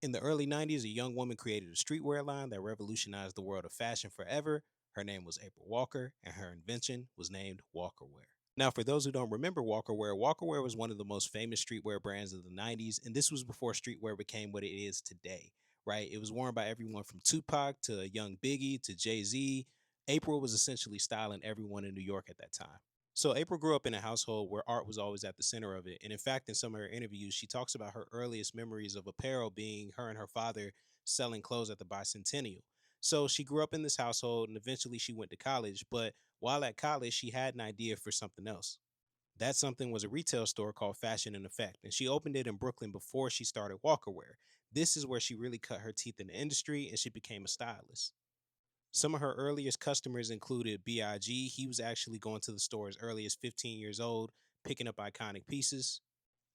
In the early 90s, a young woman created a streetwear line that revolutionized the world of fashion forever. Her name was April Walker, and her invention was named Walkerwear. Now, for those who don't remember Walkerwear, Walkerwear was one of the most famous streetwear brands of the 90s, and this was before streetwear became what it is today, right? It was worn by everyone from Tupac to young Biggie to Jay-Z. April was essentially styling everyone in New York at that time. So April grew up in a household where art was always at the center of it. And in fact, in some of her interviews, she talks about her earliest memories of apparel being her and her father selling clothes at the bicentennial. So she grew up in this household and eventually she went to college. But while at college, she had an idea for something else. That something was a retail store called Fashion and Effect. And she opened it in Brooklyn before she started Walkerwear. This is where she really cut her teeth in the industry and she became a stylist. Some of her earliest customers included BIG. He was actually going to the store as early as 15 years old, picking up iconic pieces.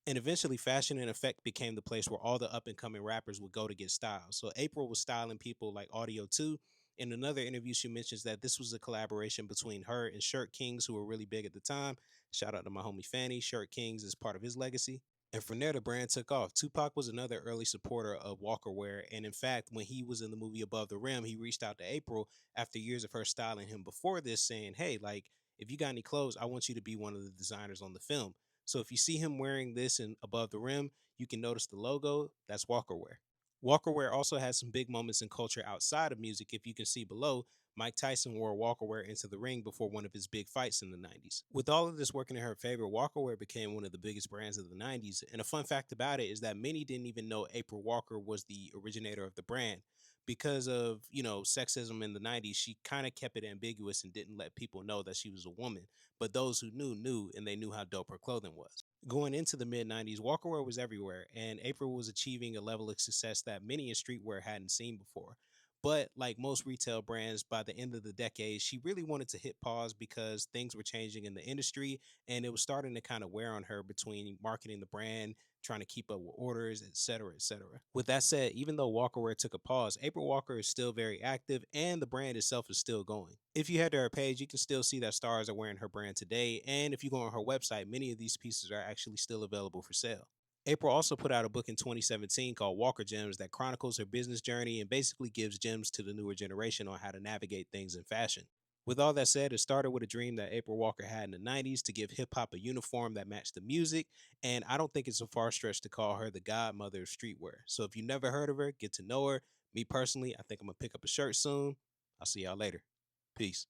And eventually, Fashion and Effect became the place where all the up and coming rappers would go to get style. So April was styling people like Audio 2. In another interview, she mentions that this was a collaboration between her and Shirt Kings, who were really big at the time. Shout out to my homie Fanny. Shirt Kings is part of his legacy. And from there, the brand took off. Tupac was another early supporter of Walkerwear. And in fact, when he was in the movie Above the Rim, he reached out to April after years of her styling him before this, saying, hey, like, if you got any clothes, I want you to be one of the designers on the film. So if you see him wearing this in Above the Rim, you can notice the logo. That's Walkerwear. Walkerwear also has some big moments in culture outside of music. If you can see below, Mike Tyson wore Walkerwear into the ring before one of his big fights in the 90s. With all of this working in her favor, Walkerwear became one of the biggest brands of the 90s. And a fun fact about it is that many didn't even know April Walker was the originator of the brand. Because of, sexism in the 90s, she kind of kept it ambiguous and didn't let people know that she was a woman. But those who knew, and they knew how dope her clothing was. Going into the mid 90s, Walkerwear was everywhere, and April was achieving a level of success that many in streetwear hadn't seen before. But like most retail brands, by the end of the decade, she really wanted to hit pause because things were changing in the industry and it was starting to kind of wear on her between marketing the brand, trying to keep up with orders, et cetera, et cetera. With that said, even though Walkerwear took a pause, April Walker is still very active and the brand itself is still going. If you head to her page, you can still see that stars are wearing her brand today. And if you go on her website, many of these pieces are actually still available for sale. April also put out a book in 2017 called Walker Gems that chronicles her business journey and basically gives gems to the newer generation on how to navigate things in fashion. With all that said, it started with a dream that April Walker had in the 90s to give hip hop a uniform that matched the music, and I don't think it's a far stretch to call her the godmother of streetwear. So if you never heard of her, get to know her. Me personally, I think I'm gonna pick up a shirt soon. I'll see y'all later. Peace.